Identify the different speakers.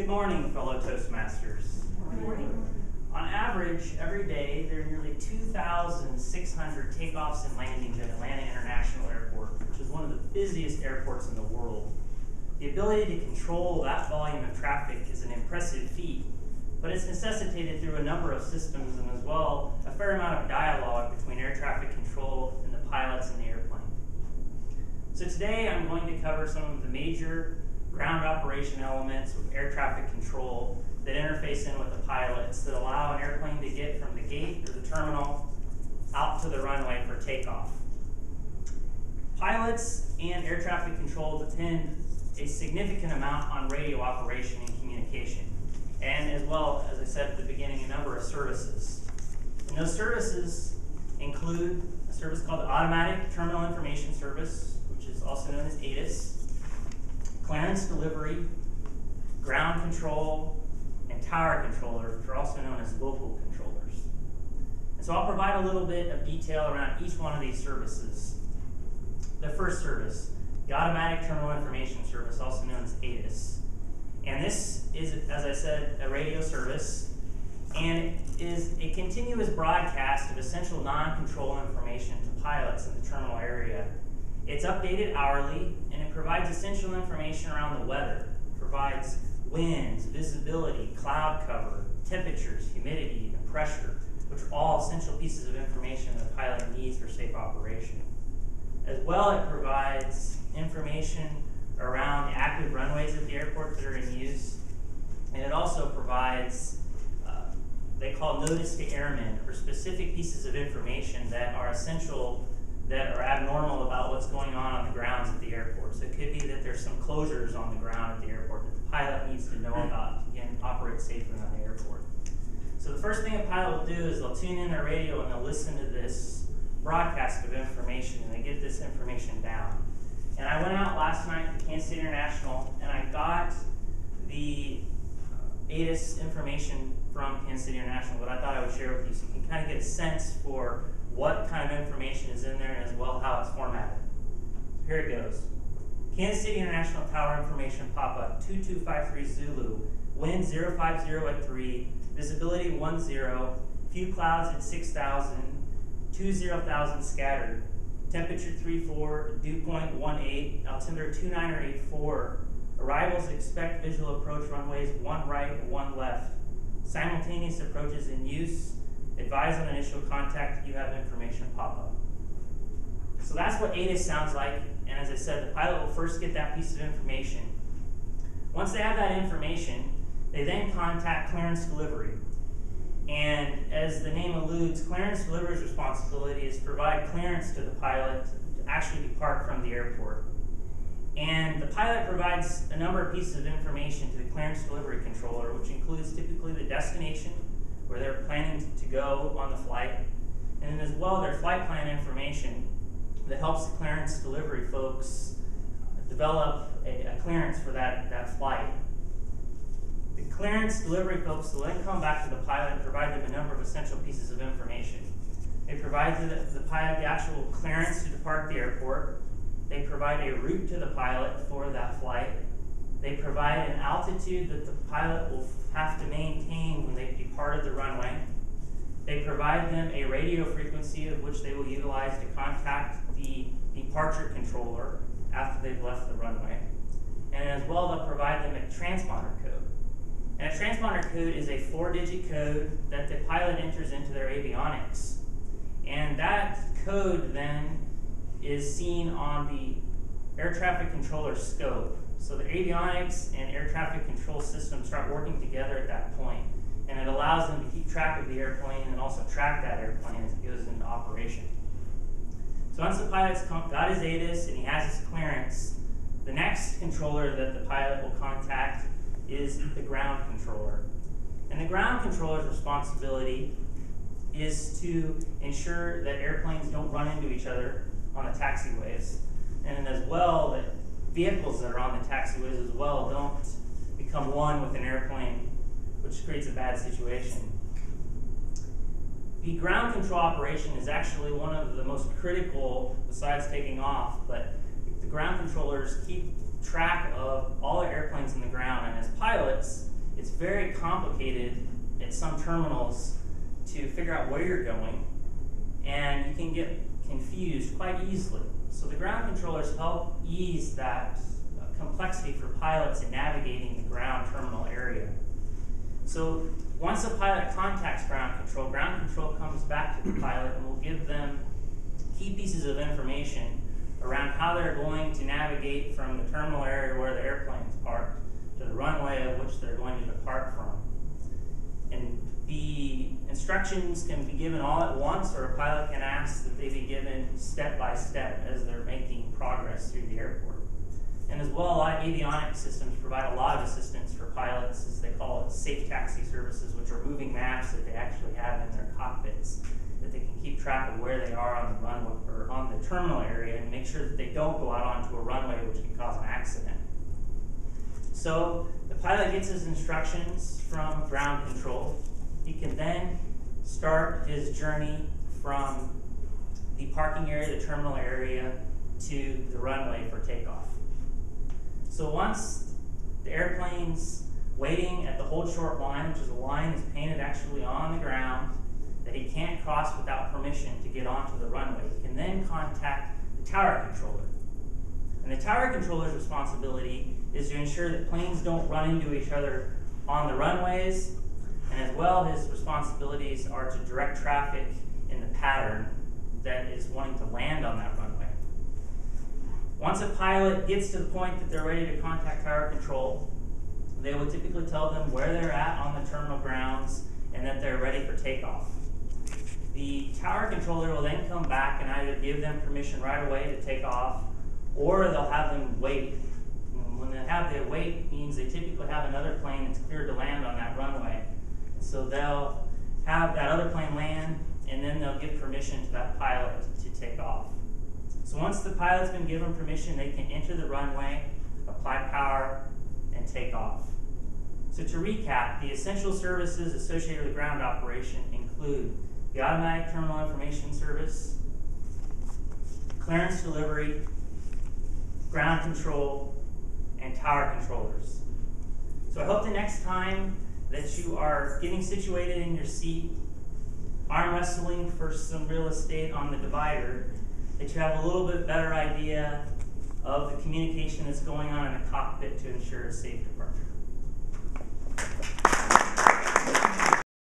Speaker 1: Good morning, fellow Toastmasters.
Speaker 2: Good morning.
Speaker 1: On average, every day, there are nearly 2,600 takeoffs and landings at Atlanta International Airport, which is one of the busiest airports in the world. The ability to control that volume of traffic is an impressive feat, but it's necessitated through a number of systems and as well a fair amount of dialogue between air traffic control and the pilots in the airplane. So today I'm going to cover some of the major ground operation elements of air traffic control that interface in with the pilots that allow an airplane to get from the gate or the terminal out to the runway for takeoff. Pilots and air traffic control depend a significant amount on radio operation and communication, and as well, as I said at the beginning, a number of services. And those services include a service called the Automatic Terminal Information Service, which is also known as ATIS, clearance delivery, ground control, and tower controllers, which are also known as local controllers. And so I'll provide a little bit of detail around each one of these services. The first service, the Automatic Terminal Information Service, also known as ATIS. And this is, as I said, a radio service, and is a continuous broadcast of essential non-control information to pilots in the terminal area. It's updated hourly, and it provides essential information around the weather. It provides winds, visibility, cloud cover, temperatures, humidity, and pressure, which are all essential pieces of information that a pilot needs for safe operation. As well, it provides information around the active runways at the airport that are in use, and it also provides they call notice to airmen, or specific pieces of information that are essential, that are abnormal about what's going on the grounds at the airport. So it could be that there's some closures on the ground at the airport that the pilot needs to know about to, again, operate safely on the airport. So the first thing a pilot will do is they'll tune in their radio and they'll listen to this broadcast of information, and they get this information down. And I went out last night to Kansas City International, and I got the ATIS information from Kansas City International, but I thought I would share with you so you can kind of get a sense for what kind of information is in there and as well how it's formatted. Here it goes. Kansas City International Tower information pop-up 2253 Zulu, wind 050 at 3, visibility 10, few clouds at 6,000, 20,000 scattered, temperature 34, dew point 18, altimeter 29 or 84, arrivals expect visual approach runways 1 right, 1 left, simultaneous approaches in use, advise on initial contact, you have information pop up. So that's what ATIS sounds like, and as I said, the pilot will first get that piece of information. Once they have that information, they then contact clearance delivery. And as the name alludes, clearance delivery's responsibility is to provide clearance to the pilot to actually depart from the airport. And the pilot provides a number of pieces of information to the clearance delivery controller, which includes typically the destination, where they're planning to go on the flight, and then as well their flight plan information that helps the clearance delivery folks develop a clearance for that flight. The clearance delivery folks will then come back to the pilot and provide them a number of essential pieces of information. They provide the pilot the actual clearance to depart the airport. They provide a route to the pilot for that flight. They provide an altitude that the pilot will have to maintain when they departed the runway. They provide them a radio frequency of which they will utilize to contact the departure controller after they've left the runway. And as well, they'll provide them a transponder code. And a transponder code is a 4-digit code that the pilot enters into their avionics. And that code then is seen on the air traffic controller scope. So the avionics and air traffic control systems start working together at that point, and it allows them to keep track of the airplane and also track that airplane as it goes into operation. So once the pilot's got his ATIS and he has his clearance, the next controller that the pilot will contact is the ground controller. And the ground controller's responsibility is to ensure that airplanes don't run into each other on the taxiways, and as well that vehicles that are on the taxiways as well don't become one with an airplane, which creates a bad situation. The ground control operation is actually one of the most critical besides taking off, but the ground controllers keep track of all the airplanes in the ground, and as pilots, it's very complicated at some terminals to figure out where you're going, and you can get confused quite easily. So the ground controllers help ease that complexity for pilots in navigating the ground terminal area. So once a pilot contacts ground control comes back to the pilot and will give them key pieces of information around how they're going to navigate from the terminal area where the airplane is parked to the runway of which they're going to depart from. And the instructions can be given all at once, or a pilot can ask that they be given step by step as they're making progress through the airport. And as well, a lot of avionics systems provide a lot of assistance for pilots, as they call it safe taxi services, which are moving maps that they actually have in their cockpits, that they can keep track of where they are on the runway or on the terminal area and make sure that they don't go out onto a runway which can cause an accident. So the pilot gets his instructions from ground control. He can then start his journey from the parking area, the terminal area, to the runway for takeoff. So once the airplane's waiting at the hold short line, which is a line that's painted actually on the ground that he can't cross without permission to get onto the runway, he can then contact the tower controller. And the tower controller's responsibility is to ensure that planes don't run into each other on the runways, and as well his responsibilities are to direct traffic in the pattern that is wanting to land on that runway. Once a pilot gets to the point that they're ready to contact tower control, they will typically tell them where they're at on the terminal grounds and that they're ready for takeoff. The tower controller will then come back and either give them permission right away to take off, or they'll have them wait. When they have the wait, it means they typically have another plane that's cleared to land on that runway. So they'll have that other plane land, and then they'll give permission to that pilot to take off. So once the pilot's been given permission, they can enter the runway, apply power, and take off. So to recap, the essential services associated with ground operation include the automatic terminal information service, clearance delivery, ground control, and tower controllers. So I hope the next time that you are getting situated in your seat, arm wrestling for some real estate on the divider, that you have a little bit better idea of the communication that's going on in the cockpit to ensure a safe departure.